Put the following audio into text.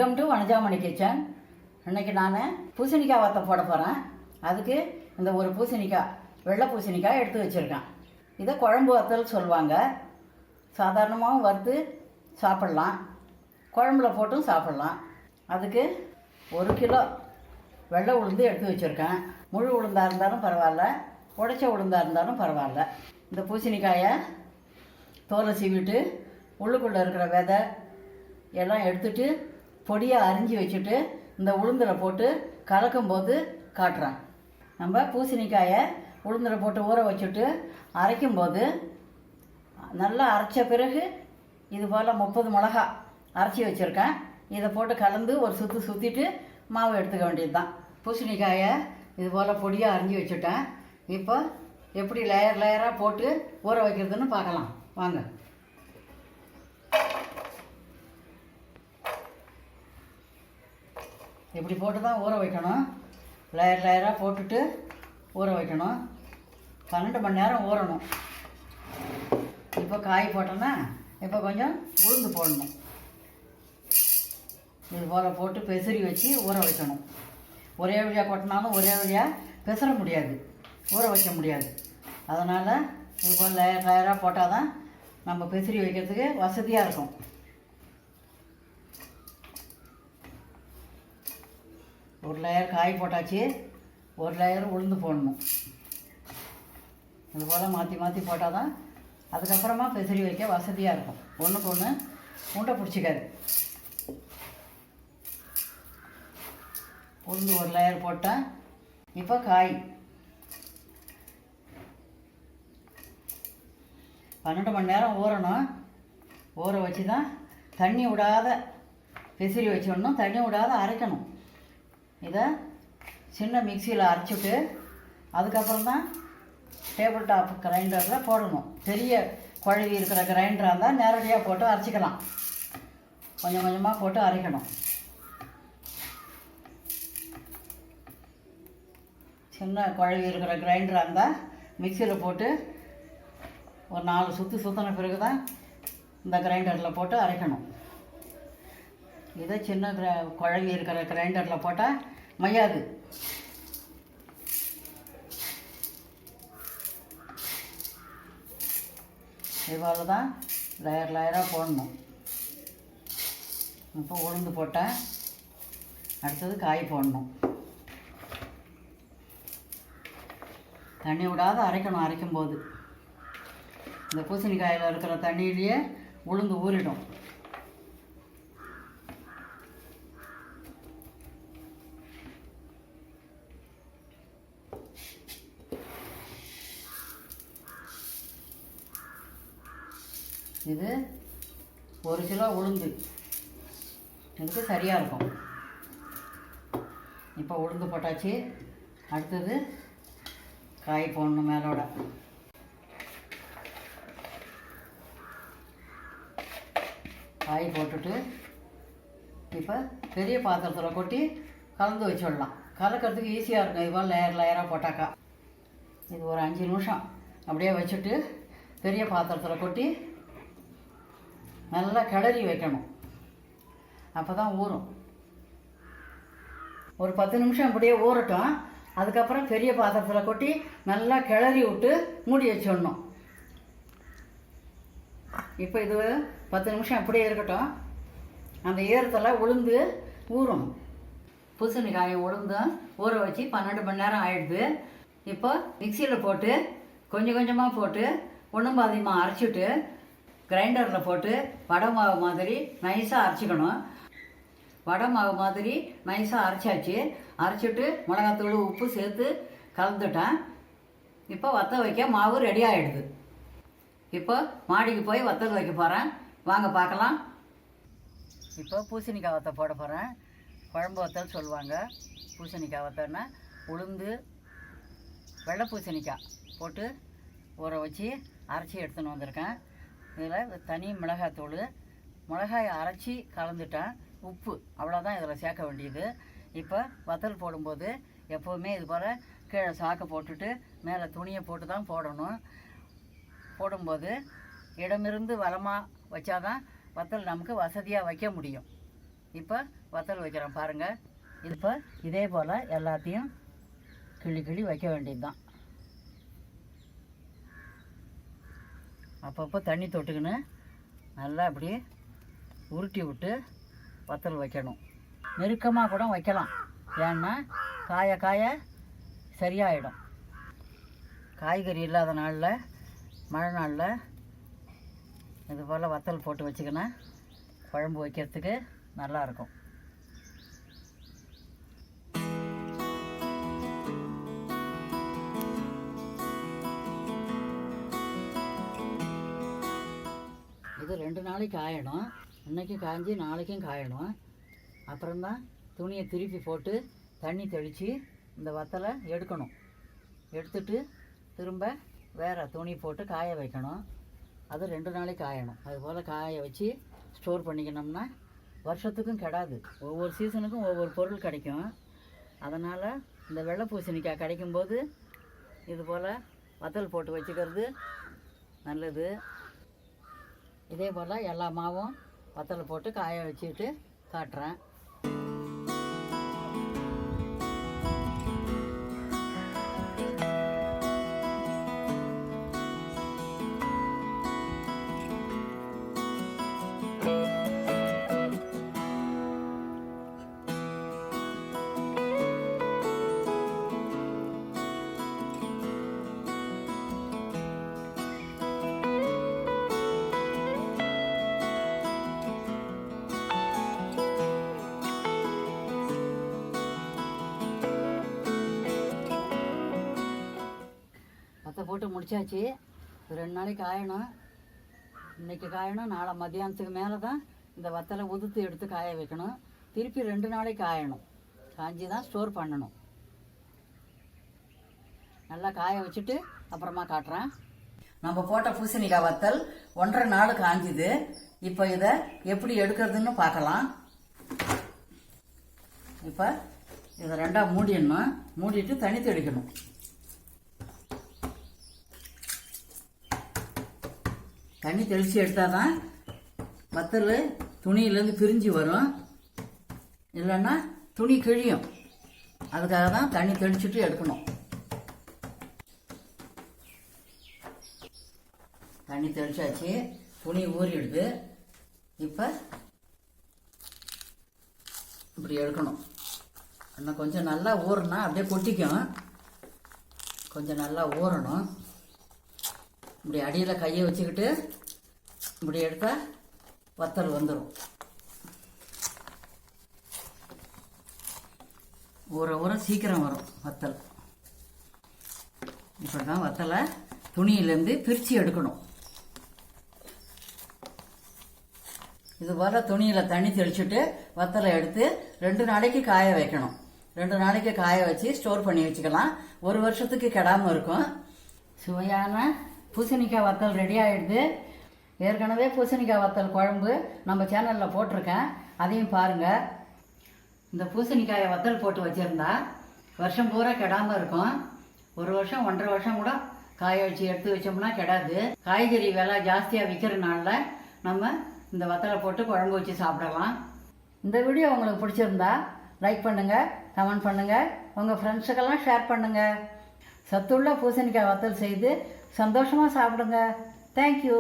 Welcome to Vanajamani kitchen. இன்றைக்கி நான் பூசணிக்காய் வத்த போட போகிறேன். அதுக்கு இந்த ஒரு பூசணிக்காய், வெள்ளை பூசணிக்காய் எடுத்து வச்சுருக்கேன். இதை குழம்பு வத்தல் சொல்லுவாங்க. சாதாரணமாகவும் வறுத்து சாப்பிட்லாம், குழம்புல போட்டும் சாப்பிட்லாம். அதுக்கு 1 கிலோ வெள்ளை உளுந்து எடுத்து வச்சுருக்கேன். முழு உளுந்தாக இருந்தாலும் பரவாயில்ல, உடைச்ச உளுந்தாக இருந்தாலும் பரவாயில்ல. இந்த பூசணிக்காயை தோலை சீவிட்டு உள்ளுக்குள்ளே இருக்கிற விதை எல்லாம் எடுத்துட்டு பொடியாக அரிஞ்சு வச்சுட்டு இந்த உளுந்தில் போட்டு கலக்கும்போது காட்டுறேன். நம்ம பூசணிக்காயை உளுந்தில் போட்டு ஊற வச்சுட்டு அரைக்கும்போது நல்லா அரைச்ச பிறகு இது போல் 30 மிளகா அரைச்சி வச்சுருக்கேன். இதை போட்டு கலந்து ஒரு சுற்றிட்டு மாவு எடுத்துக்க வேண்டியது தான். பூசணிக்காயை இது போல் பொடியாக அரிஞ்சு வச்சுட்டேன். இப்போ எப்படி லேயராக போட்டு ஊற வைக்கிறதுன்னு பார்க்கலாம் வாங்க. இப்படி போட்டு தான் ஊற வைக்கணும். லேயராக போட்டுட்டு ஊற வைக்கணும். 12 மணி நேரம் ஊறணும். இப்போ காய் போட்டோன்னா இப்போ கொஞ்சம் உளுந்து போடணும். இது போல் போட்டு பெசரி வச்சு ஊற வைக்கணும். ஒரே வழியாக கொட்டினாலும் ஒரே வழியாக பெசற முடியாது, ஊற வைக்க முடியாது. அதனால் இது போல் லேயராக போட்டால் தான் நம்ம பெசரி வைக்கிறதுக்கு வசதியாக இருக்கும். ஒரு லேயர் காய் போட்டாச்சு, ஒரு லேயர் உளுந்து போடணும். இது போல் மாற்றி போட்டால் தான் அதுக்கப்புறமா பெசரி வைக்க வசதியாக இருக்கும். ஒன்றுக்கு ஒன்று உண்டை பிடிச்சிக்காது. உளுந்து ஒரு லேயர் போட்டேன். இப்போ காய் 12 மணி நேரம் ஊறணும். ஊற வச்சு தான் தண்ணி விடாத பெசரி வச்சிடணும், தண்ணி விடாத அரைக்கணும். இதை சின்ன மிக்சியில் அரைச்சிட்டு அதுக்கப்புறம் தான் டேபிள் டாப் கிரைண்டரில் போடணும். பெரிய குழவி இருக்கிற கிரைண்டராக இருந்தால் நேரடியாக போட்டு அரைச்சிக்கலாம். கொஞ்சம் கொஞ்சமாக போட்டு அரைக்கணும். சின்ன குழவி இருக்கிற கிரைண்டராக இருந்தால் மிக்சியில் போட்டு ஒரு 4 சுற்றின பிறகு தான் இந்த கிரைண்டரில் போட்டு அரைக்கணும். இதை சின்ன குழவி இருக்கிற கிரைண்டரில் போட்டால் மையாது. இதுபோல் தான் லேயராக போடணும். இப்போ உளுந்து போட்டேன். அடுத்தது காய் போடணும். தண்ணி விடாத அரைக்கணும். அரைக்கும்போது இந்த பூசணிக்காயில் இருக்கிற தண்ணியிலேயே உளுந்து ஊறிடும். இது 1 கிலோ உளுந்து, இதுக்கு சரியாக இருக்கும். இப்போ உளுந்து போட்டாச்சு. அடுத்தது காய் போடணும் மேலோட. காய் போட்டுட்டு இப்போ பெரிய பாத்திரத்தில் கொட்டி கலந்து வச்சிடலாம். கலக்கிறதுக்கு ஈஸியாக இருக்கும். இதுபோல் லேயராக போட்டாக்கா. இது ஒரு 5 நிமிஷம் அப்படியே வச்சுட்டு பெரிய பாத்திரத்தில் கொட்டி நல்லா கிளறி வைக்கணும். அப்போ தான் ஊறும். ஒரு 10 நிமிஷம் அப்படியே ஊறட்டும். அதுக்கப்புறம் பெரிய பாத்திரத்தில் கொட்டி நல்லா கிளறி விட்டு மூடி வச்சிடணும். இப்போ இது 10 நிமிஷம் அப்படியே இருக்கட்டும். அந்த ஈரத்தில் உளுந்து ஊறும். பூசணிக்காயை உளுந்தும் ஊற வச்சு 12 மணி நேரம் ஆயிடுது. இப்போ மிக்சியில் போட்டு கொஞ்சம் கொஞ்சமாக போட்டு ஒன்றும் பாதியமாக அரைச்சிட்டு கிரைண்டரில் போட்டு வடை மாவு மாதிரி நைஸாக அரைச்சிக்கணும். வடை மாவு மாதிரி நைஸாக அரைச்சாச்சு. அரைச்சிட்டு மிளகாத்தூள் உப்பு சேர்த்து கலந்துட்டேன். இப்போ வத்தல் வைக்க மாவு ரெடி ஆகிடுது. இப்போ மாடிக்கு போய் வத்தல் வைக்க போகிறேன். வாங்க பார்க்கலாம். இப்போ பூசணிக்காய் வத்தல் போட போகிறேன். குழம்பு வத்தல் சொல்லுவாங்க. பூசணிக்காய் வத்தல்னா உளுந்து வெள்ளை பூசணிக்காய் போட்டு ஊற வச்சு அரைச்சி எடுத்துன்னு வந்திருக்கேன். இதில் தனி மிளகாத்தூள், மிளகாயை அரைச்சி கலந்துட்டேன், உப்பு, அவ்வளோதான் இதில் சேர்க்க வேண்டியது. இப்போ வத்தல் போடும்போது எப்போவுமே இது போல் கீழே சாக்கை போட்டுட்டு மேலே துணியை போட்டு தான் போடணும். போடும்போது இடமிருந்து வலமாக வச்சாதான் வத்தல் நமக்கு வசதியாக வைக்க முடியும். இப்போ வத்தல் வைக்கிறோம் பாருங்கள். இப்போ இதே போல் எல்லாத்தையும் கிள்ளி கிள்ளி வைக்க வேண்டியது தான். அப்பப்போ தண்ணி தொட்டுக்கின்னு நல்லா அப்படியே உருட்டி விட்டு வத்தல் வைக்கணும். நெருக்கமாக கூட வைக்கலாம், ஏன்னா காய காய சரியாயிடும். காய்கறி இல்லாத நாளில், மழை நாளில் இது போல் வத்தல் போட்டு வச்சுக்கினா குழம்பு வைக்கிறதுக்கு நல்லாயிருக்கும். இது 2 நாளைக்கு காயணும். இன்றைக்கி காய்ஞ்சி நாளைக்கும் காயணும். அப்புறம்தான் துணியை திருப்பி போட்டு தண்ணி தெளித்து இந்த வத்தலை எடுக்கணும். எடுத்துட்டு திரும்ப வேறு துணி போட்டு காய வைக்கணும். அது 2 நாளைக்கு காயணும். அதுபோல் காய வச்சு ஸ்டோர் பண்ணிக்கணும்னா வருஷத்துக்கும் கெடாது. ஒவ்வொரு சீசனுக்கும் ஒவ்வொரு பொருள் கிடைக்கும். அதனால் இந்த வெள்ளை பூசணிக்காய் கிடைக்கும்போது இது போல் வத்தல் போட்டு வச்சுக்கிறது நல்லது. இதே போல் எல்லா மாவும் வத்தல் போட்டு காய வச்சுட்டு காட்டுறேன். போட்டு முடிச்சாச்சு. 2 நாளைக்கு காயணும். இன்றைக்கி காயணும், நாளை மத்தியானத்துக்கு மேலே தான் இந்த வத்தலை உதுத்து எடுத்து காய வைக்கணும். திருப்பி 2 நாளைக்கு காயணும். காஞ்சி தான் ஸ்டோர் பண்ணணும். நல்லா காய வச்சுட்டு அப்புறமா காட்டுறேன். நம்ம போட்ட பூசணிக்காய் வத்தல் 1.5 நாள் காஞ்சிது. இப்போ இதை எப்படி எடுக்கிறதுன்னு பார்க்கலாம். இப்போ இதை 2ஆக மூடிடணும். மூடிட்டு தண்ணி தெளிக்கணும். தண்ணி தெளித்து எடுத்தால் தான் வத்தல் துணியிலேருந்து பிரிஞ்சு வரும், இல்லைன்னா துணி கிழியும். அதுக்காக தான் தண்ணி தெளிச்சுட்டு எடுக்கணும். தண்ணி தெளிச்சாச்சு, துணி ஊறிடுது. இப்போ இப்படி எடுக்கணும். இன்னும் கொஞ்சம் நல்லா ஊறினா அப்படியே கொட்டிக்கும். கொஞ்சம் நல்லா ஊறணும். இப்படி அடியில் கையை வச்சுக்கிட்டு இப்படி எடுத்தால் வத்தல் வந்துடும். ஊற சீக்கிரம் வரும் வத்தல். இப்படி தான் வத்தலை துணியிலேருந்து பிரித்து எடுக்கணும். இது போல் துணியில் தண்ணி தெளிச்சுட்டு வத்தலை எடுத்து 2 நாளைக்கு காய வைக்கணும். 2 நாளைக்கு காய வச்சு ஸ்டோர் பண்ணி வச்சுக்கலாம். 1 வருஷத்துக்கு கெடாமல் இருக்கும். சுவையான பூசணிக்காய் வத்தல் ரெடி ஆகிடுது. ஏற்கனவே பூசணிக்காய் வத்தல் குழம்பு நம்ம சேனலில் போட்டிருக்கேன், அதையும் பாருங்கள். இந்த பூசணிக்காயை வத்தல் போட்டு வச்சுருந்தா வருஷம் பூரா கெடாமல் இருக்கும். 1 வருஷம் 1.5 வருஷம் கூட காய வச்சு எடுத்து வச்சோம்னா கெடாது. காய்கறி விலை ஜாஸ்தியாக விற்கிறனால நம்ம இந்த வத்தலை போட்டு குழம்பு வச்சு சாப்பிடலாம். இந்த வீடியோ உங்களுக்கு பிடிச்சிருந்தா லைக் பண்ணுங்கள், கமெண்ட் பண்ணுங்கள், உங்கள் ஃப்ரெண்ட்ஸுக்கெல்லாம் ஷேர் பண்ணுங்கள். சத்துள்ள பூசணிக்காய் வத்தல் செய்து சந்தோஷமாக சாப்பிடுங்க. தேங்க்யூ.